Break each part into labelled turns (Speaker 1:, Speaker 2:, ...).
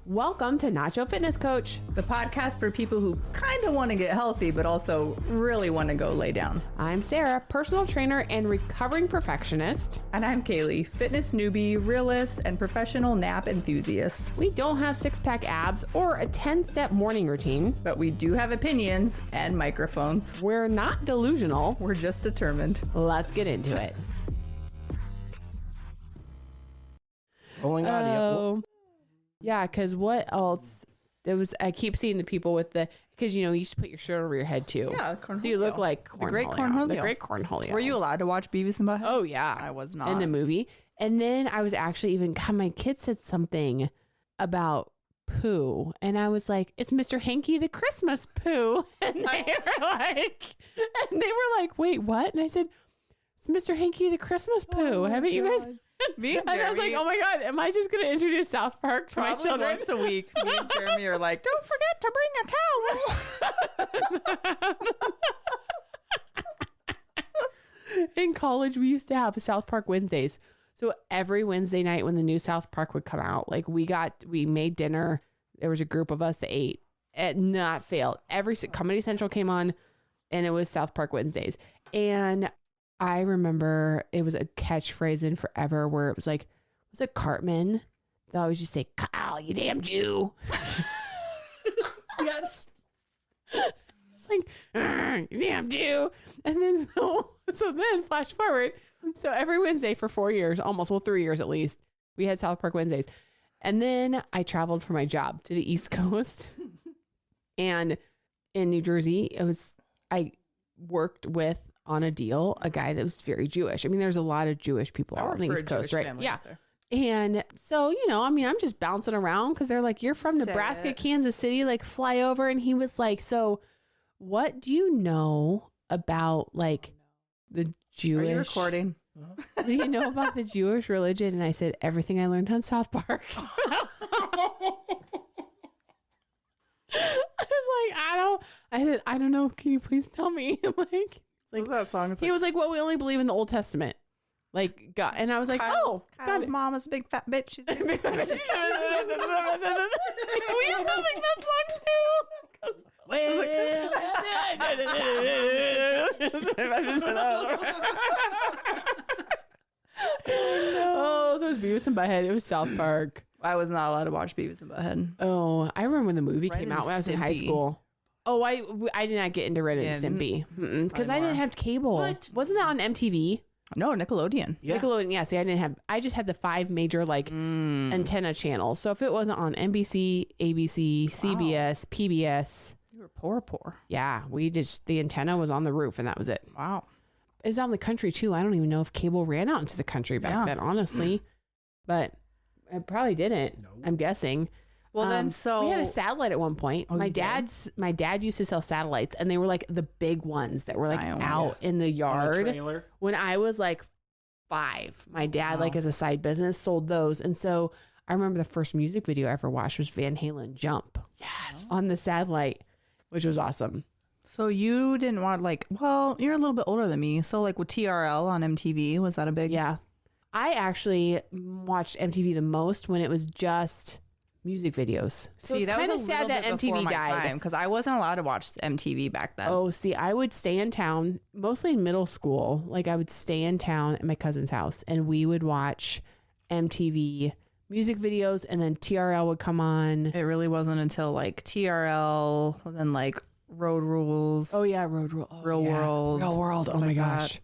Speaker 1: Welcome to Nacho Fitness Coach,
Speaker 2: the podcast for people who kind of want to get healthy, but also really want to go lay down.
Speaker 1: I'm Sarah, personal trainer and recovering perfectionist.
Speaker 2: And I'm Caleigh, fitness newbie, realist, and professional nap enthusiast.
Speaker 1: We don't have six-pack abs or a 10-step morning routine.
Speaker 2: But we do have opinions and microphones.
Speaker 1: We're not delusional.
Speaker 2: We're just determined.
Speaker 1: Let's get into it.
Speaker 3: Rolling audio.
Speaker 1: Yeah, because what else? I keep seeing the people with because you used to put your shirt over your head too.
Speaker 2: Yeah,
Speaker 1: so you look like
Speaker 2: the great cornholio.
Speaker 1: The great cornholio.
Speaker 2: Were you allowed to watch Beavis and Butthead?
Speaker 1: Oh yeah,
Speaker 2: I was not
Speaker 1: in the movie. And then I was actually my kid said something about poo, and I was like, "It's Mr. Hanky the Christmas poo," and they were like, "Wait, what?" And I said, "It's Mr. Hanky the Christmas poo." Haven't you guys?
Speaker 2: Me and
Speaker 1: Jeremy, I was like, oh my God, am I just going to introduce South Park to my children?
Speaker 2: Once a week, me and Jeremy are like, don't forget to bring a towel.
Speaker 1: In college, we used to have South Park Wednesdays. So every Wednesday night when the new South Park would come out, like we made dinner. There was a group of us that ate. It not failed. Comedy Central came on and it was South Park Wednesdays. And I remember it was a catchphrase in forever where it was like, was it Cartman? They always just say, "Kyle, you damn Jew."
Speaker 2: Yes.
Speaker 1: It's like, "You damn Jew." And then so then flash forward. So every Wednesday for 4 years, 3 years at least, we had South Park Wednesdays. And then I traveled for my job to the East Coast. And in New Jersey, I worked with on a deal, a guy that was very Jewish. I mean, there's a lot of Jewish people on the East Coast, right? Yeah. And so, I'm just bouncing around because they're like, "You're from Nebraska, Kansas City, like fly over." And he was like, "So what do you know about like the Jewish?"
Speaker 2: Are you recording?
Speaker 1: What do you know about the Jewish religion? And I said, "Everything I learned on South Park." I said, "I don't know. Can you please tell me?"
Speaker 2: What's that song?
Speaker 1: He was like, "Well, we only believe in the Old Testament." Like God. And I was like,
Speaker 2: Kyle's
Speaker 1: God.
Speaker 2: mom is a big fat bitch. She's a big fat bitch.
Speaker 1: We used to sing that song too. So it was Beavis and Butthead. It was South Park.
Speaker 2: I was not allowed to watch Beavis and Butthead.
Speaker 1: Oh, I remember when the movie came out when I was in high school. Oh, I did not get into Ren and Stimpy because I didn't have cable. What? Wasn't that on MTV?
Speaker 2: No, Nickelodeon.
Speaker 1: Yeah. Nickelodeon. Yeah. See, I just had the 5 major antenna channels. So if it wasn't on NBC, ABC, CBS, PBS.
Speaker 2: You were poor.
Speaker 1: Yeah. The antenna was on the roof and that was it.
Speaker 2: Wow.
Speaker 1: It was out in the country too. I don't even know if cable ran out into the country back then, honestly, but I probably didn't. No. I'm guessing.
Speaker 2: Well, then
Speaker 1: we had a satellite at one point.
Speaker 2: Oh,
Speaker 1: my dad used to sell satellites, and they were like the big ones that were like out in the yard. When I was like 5, my dad, like as a side business, sold those. And so I remember the first music video I ever watched was Van Halen "Jump." Yes. On the satellite, which was awesome.
Speaker 2: So you didn't want you're a little bit older than me. So like with TRL on MTV, was that a big?
Speaker 1: Yeah. I actually watched MTV the most when it was just music videos. So that was kind of sad that MTV died
Speaker 2: because I wasn't allowed to watch MTV back then.
Speaker 1: Oh, see, I would stay in town, mostly in middle school. Like I would stay in town at my cousin's house and we would watch MTV music videos and then TRL would come on.
Speaker 2: It really wasn't until like TRL, then like Road Rules.
Speaker 1: Oh yeah, Road Rules.
Speaker 2: Real World.
Speaker 1: Real World. Oh my gosh.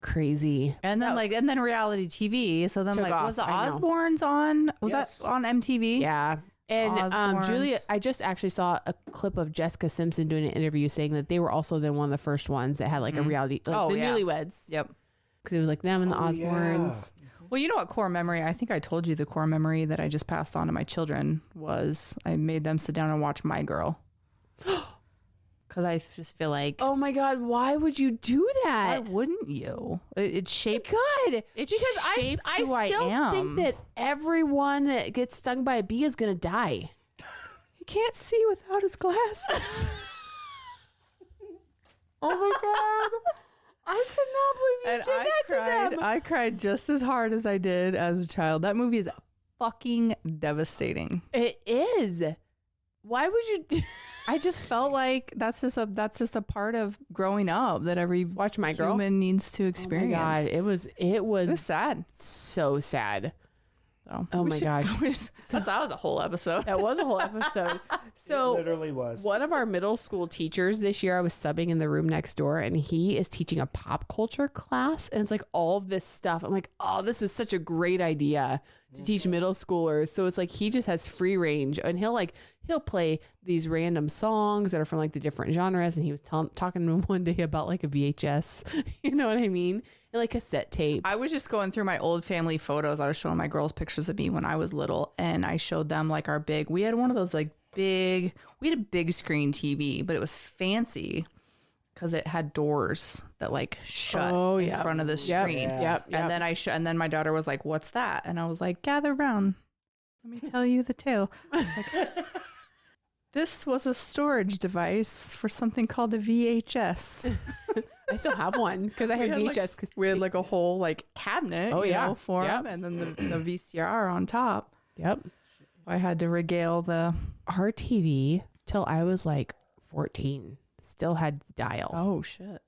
Speaker 1: Crazy.
Speaker 2: And then and then reality TV. So then was the Osbournes on? Was that on MTV?
Speaker 1: Yeah. And Julia, I just actually saw a clip of Jessica Simpson doing an interview saying that they were also then one of the first ones that had like a reality, Newlyweds.
Speaker 2: Yep.
Speaker 1: Because it was like them and the Osbournes.
Speaker 2: Yeah. Well, you know what core memory? I think I told you the core memory that I just passed on to my children was I made them sit down and watch My Girl. Because I just feel like,
Speaker 1: oh my God, why would you do that?
Speaker 2: Why wouldn't you? It shaped.
Speaker 1: God, because I still think that everyone that gets stung by a bee is gonna die.
Speaker 2: He can't see without his glasses.
Speaker 1: Oh my God, I cannot believe you did that to them.
Speaker 2: I cried just as hard as I did as a child. That movie is fucking devastating.
Speaker 1: It is. Why would you?
Speaker 2: I just felt like that's just a part of growing up that every
Speaker 1: Watch My Girl
Speaker 2: human needs to experience.
Speaker 1: Oh my God, it was
Speaker 2: sad.
Speaker 1: so sad.
Speaker 2: So
Speaker 1: Oh my gosh.
Speaker 2: That was a whole episode.
Speaker 1: That was a whole episode. So
Speaker 3: It literally was.
Speaker 1: one of our middle school teachers this year, I was subbing in the room next door, and he is teaching a pop culture class, and it's like all of this stuff. I'm like, oh, this is such a great idea to teach middle schoolers. So it's like he just has free range, and he'll play these random songs that are from like the different genres. And he was talking to him one day about like a VHS, you know what I mean? And like cassette tapes.
Speaker 2: I was just going through my old family photos. I was showing my girls pictures of me when I was little, and I showed them like we had one of those like we had a big screen TV, but it was fancy because it had doors that like shut in front of the screen.
Speaker 1: Yep.
Speaker 2: And then and then my daughter was like, "What's that?" And I was like, "Gather round. Let me tell you the tale." I was like, this was a storage device for something called a VHS.
Speaker 1: I still have one because I had VHS. Cause
Speaker 2: We had like a whole like cabinet, for them, and then the VCR on top.
Speaker 1: Yep.
Speaker 2: I had to regale
Speaker 1: our TV till I was like 14 still had the dial.
Speaker 2: Oh shit.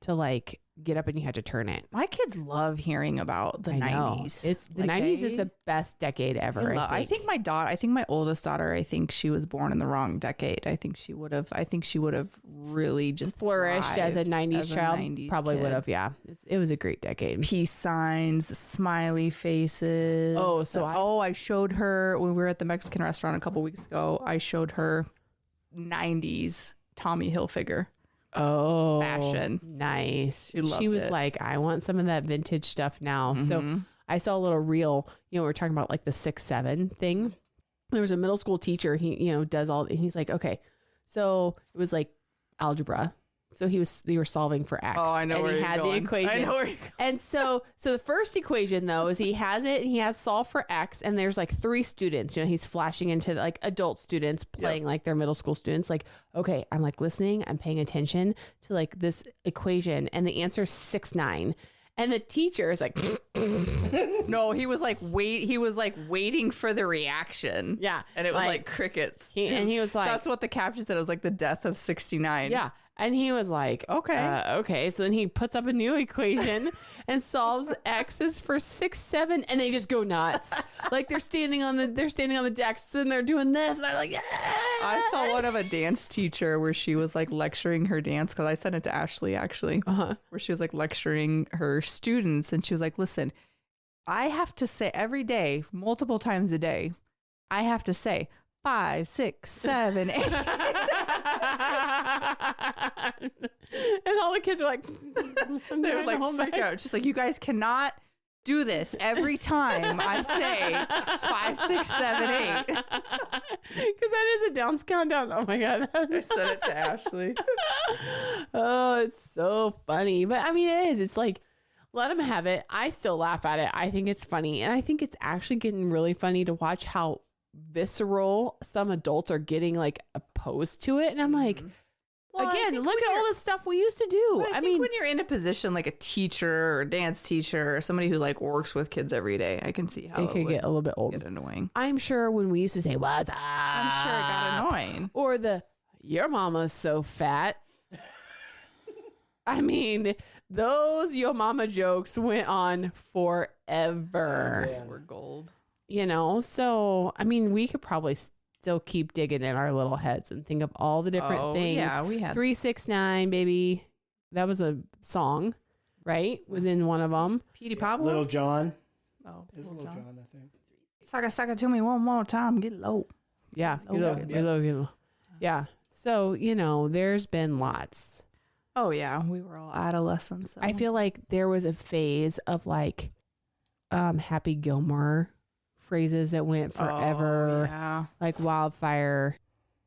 Speaker 1: To like get up and you had to turn it.
Speaker 2: My kids love hearing about the 90s.
Speaker 1: It's the 90s is the best decade ever.
Speaker 2: I think my oldest daughter, I think she was born in the wrong decade. I think she would have really just
Speaker 1: flourished as a 90s child.
Speaker 2: 90s
Speaker 1: Probably
Speaker 2: kid.
Speaker 1: would have. Yeah. It was a great decade.
Speaker 2: Peace signs, the smiley faces. I showed her when we were at the Mexican restaurant a couple weeks ago. I showed her 90s Tommy Hilfiger.
Speaker 1: Oh,
Speaker 2: fashion.
Speaker 1: Nice.
Speaker 2: She loved
Speaker 1: was
Speaker 2: it.
Speaker 1: like, I want some of that vintage stuff now. So I saw a little reel, we were talking about like the 6-7 thing. There was a middle school teacher, he, does all, and he's like, okay, so it was like algebra. So they were solving for X.
Speaker 2: Oh, I know
Speaker 1: and
Speaker 2: where
Speaker 1: he
Speaker 2: you're
Speaker 1: had
Speaker 2: going.
Speaker 1: the equation.
Speaker 2: I know where you're going.
Speaker 1: And so the first equation though is he has it and he has solve for X, and there's like 3 students, he's flashing into like adult students playing like their middle school students. Like, okay, I'm like listening, I'm paying attention to like this equation, and the answer is 6-9. And the teacher is like,
Speaker 2: no, he was like waiting for the reaction.
Speaker 1: Yeah.
Speaker 2: And it was like crickets.
Speaker 1: He was like,
Speaker 2: that's what the caption said. It was like the death of 69.
Speaker 1: yeah. And he was like, okay. So then he puts up a new equation and solves X's for 6-7, and they just go nuts. Like they're standing on the decks and they're doing this, and they're like, yeah.
Speaker 2: I saw one of a dance teacher where she was like lecturing her dance, because I sent it to Ashley actually, where she was like lecturing her students, and she was like, listen, I have to say every day, multiple times a day, I have to say 5, 6, 7, 8.
Speaker 1: And all the kids are like,
Speaker 2: they were like freak out. Just like, you guys cannot do this every time I say 5, 6, 7, 8.
Speaker 1: Because that is a downs countdown. Oh my God.
Speaker 2: I sent it to Ashley.
Speaker 1: Oh, it's so funny. But I mean, it is. It's like, let them have it. I still laugh at it. I think it's funny. And I think it's actually getting really funny to watch how visceral some adults are getting like opposed to it. And I'm like, again, look at all the stuff we used to do.
Speaker 2: I mean, when you're in a position like a teacher or a dance teacher or somebody who like works with kids every day, I can see how
Speaker 1: it could get a little bit old.
Speaker 2: Get annoying.
Speaker 1: I'm sure when we used to say, what's up?
Speaker 2: I'm sure it got annoying.
Speaker 1: Or your mama's so fat. I mean, those your mama jokes went on forever.
Speaker 2: Those were gold.
Speaker 1: So, I mean, we could probably still keep digging in our little heads and think of all the different things.
Speaker 2: Yeah, we had
Speaker 1: 3-6-9, baby. That was a song, right? Was in one of them.
Speaker 2: Petey Pablo?
Speaker 3: Little John.
Speaker 2: Oh,
Speaker 3: It was Little John, I think.
Speaker 2: Sucker to me one more time. Get low.
Speaker 1: Yeah. Get low. Yeah. So, there's been lots.
Speaker 2: Oh, yeah. We were all adolescents. So.
Speaker 1: I feel like there was a phase of like Happy Gilmore phrases that went forever, like wildfire.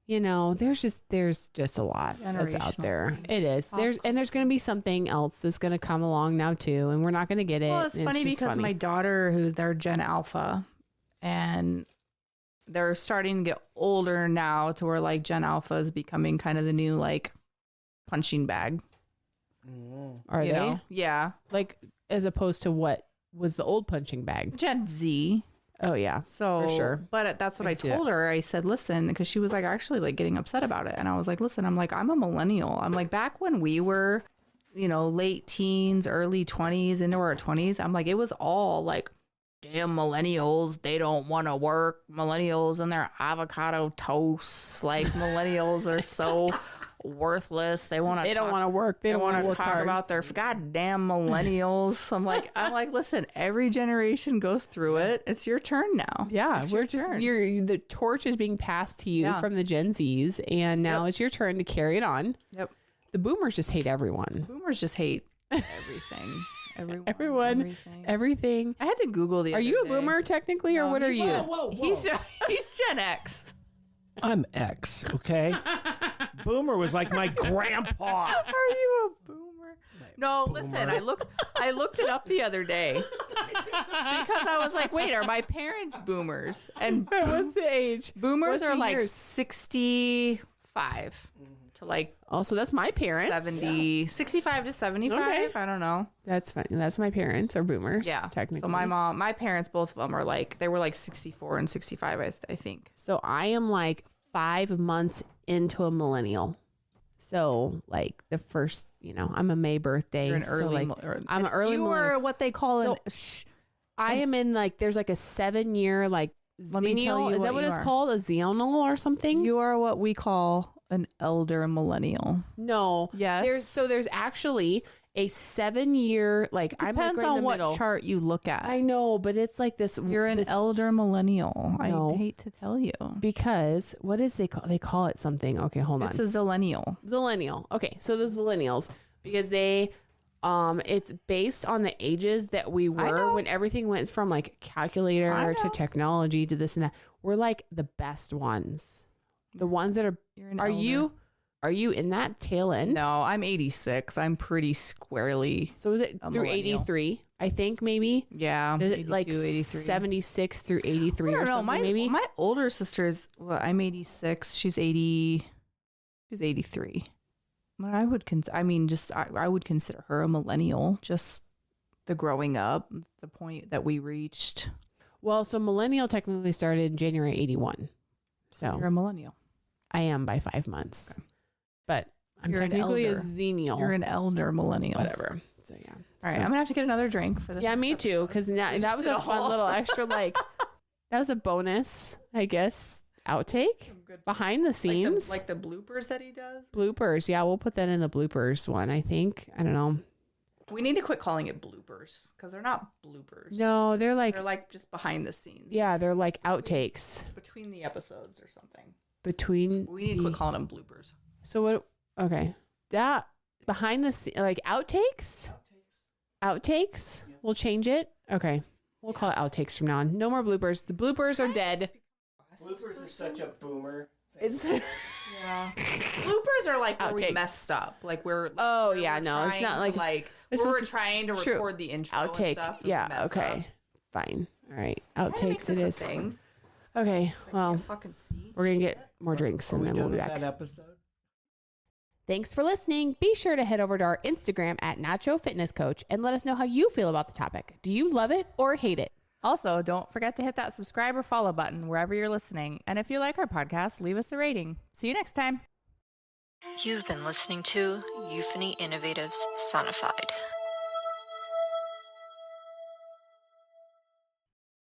Speaker 1: There's just a lot that's out there. It is. There's going to be something else that's going to come along now too, and we're not going to get it.
Speaker 2: Well, it's funny because my daughter, they're Gen Alpha, and they're starting to get older now to where like Gen Alpha is becoming kind of the new like punching bag.
Speaker 1: Are they?
Speaker 2: Yeah.
Speaker 1: Like as opposed to what was the old punching bag?
Speaker 2: Gen Z.
Speaker 1: Oh yeah.
Speaker 2: So,
Speaker 1: for sure.
Speaker 2: But that's what I
Speaker 1: see
Speaker 2: told her. I said, listen, because she was like actually like getting upset about it. And I was like, listen, I'm like, I'm a millennial. I'm like, back when we were, late teens, early 20s, into our 20s, I'm like, it was all like, damn millennials, they don't want to work. Millennials and their avocado toast. Like millennials are so worthless. They don't want to work. They don't want to talk hard about their goddamn millennials. I'm like, listen, every generation goes through it. It's your turn now.
Speaker 1: Yeah, the torch is being passed to you from the Gen Zs, and now it's your turn to carry it on. Yep. The boomers just hate everyone.
Speaker 2: Boomers just hate everything.
Speaker 1: Everything.
Speaker 2: I had to Google the other
Speaker 1: Are you a
Speaker 2: day.
Speaker 1: boomer technically, or what are you?
Speaker 3: Whoa.
Speaker 2: He's Gen X.
Speaker 3: I'm X, okay? Boomer was like my grandpa.
Speaker 2: Are you a boomer? No, boomer. Listen, I looked it up the other day because I was like, wait, are my parents boomers? And
Speaker 1: what's the age?
Speaker 2: Boomers are like 65 to like,
Speaker 1: oh, so that's my parents.
Speaker 2: 65 to 75. Okay. I don't know.
Speaker 1: That's fine. That's my parents are boomers.
Speaker 2: Yeah,
Speaker 1: technically.
Speaker 2: So my parents, both of them are like, they were like 64 and 65, I think.
Speaker 1: So I am like 5 months into a millennial. So like the first, I'm a May birthday.
Speaker 2: You're an early,
Speaker 1: I'm an early.
Speaker 2: You are what they call
Speaker 1: I am in like, there's like a 7-year like zennial. Is that what it's called? A zennial or something?
Speaker 2: You are what we call an elder millennial.
Speaker 1: No.
Speaker 2: Yes.
Speaker 1: There's actually a 7-year, like,
Speaker 2: I'm like right on what
Speaker 1: middle.
Speaker 2: chart you look at.
Speaker 1: I know, but it's like this.
Speaker 2: You're an elder millennial.
Speaker 1: No.
Speaker 2: I hate to tell you.
Speaker 1: Because what is they call it something. Okay, hold on.
Speaker 2: It's a zillennial.
Speaker 1: Zillennial. Okay, so the zillennials, because they it's based on the ages that we were when everything went from like calculator to technology to this and that. We're like the best ones. The ones that are are you in that tail end?
Speaker 2: No, I'm 86. I'm pretty squarely.
Speaker 1: So is it through 83? I think maybe.
Speaker 2: Yeah.
Speaker 1: Is it like 83. 76 through 83 or something maybe?
Speaker 2: My older sister's, I'm 86. She's 80. She's 83. But I would I would consider her a millennial, just the growing up, the point that we reached.
Speaker 1: Well, so millennial technically started in January 81. So
Speaker 2: you're a millennial.
Speaker 1: I am by 5 months. Okay. But I'm
Speaker 2: You're
Speaker 1: technically a zennial.
Speaker 2: You're an elder millennial.
Speaker 1: Whatever. So yeah.
Speaker 2: All right, I'm gonna have to get another drink for this.
Speaker 1: Yeah, me too. Because that was a fun little extra, like that was a bonus, I guess, outtake behind the scenes,
Speaker 2: like the bloopers that he does.
Speaker 1: Bloopers, yeah, we'll put that in the bloopers one. I think. I don't know.
Speaker 2: We need to quit calling it bloopers because they're not bloopers.
Speaker 1: No, they're like
Speaker 2: just behind the scenes.
Speaker 1: Yeah, they're like outtakes
Speaker 2: between the episodes or something.
Speaker 1: We
Speaker 2: need to quit calling them bloopers.
Speaker 1: So what? Okay, that behind the scenes, like outtakes. Outtakes. Yeah. We'll change it. Okay, we'll call it outtakes from now on. No more bloopers. The bloopers are dead.
Speaker 3: Bloopers is such a boomer thing.
Speaker 1: It's
Speaker 2: yeah. Bloopers are like where we messed up. Like we're.
Speaker 1: It's not like
Speaker 2: we're trying to record the intro. Outtake. And stuff.
Speaker 1: Yeah. Okay. Fine. All right. Outtakes. It is. Okay. Well, we're gonna get more drinks and then we'll be back.
Speaker 3: That episode?
Speaker 1: Thanks for listening. Be sure to head over to our Instagram at Nacho Fitness Coach and let us know how you feel about the topic. Do you love it or hate it?
Speaker 2: Also, don't forget to hit that subscribe or follow button wherever you're listening. And if you like our podcast, leave us a rating. See you next time.
Speaker 4: You've been listening to Euphony Innovatives Sonified.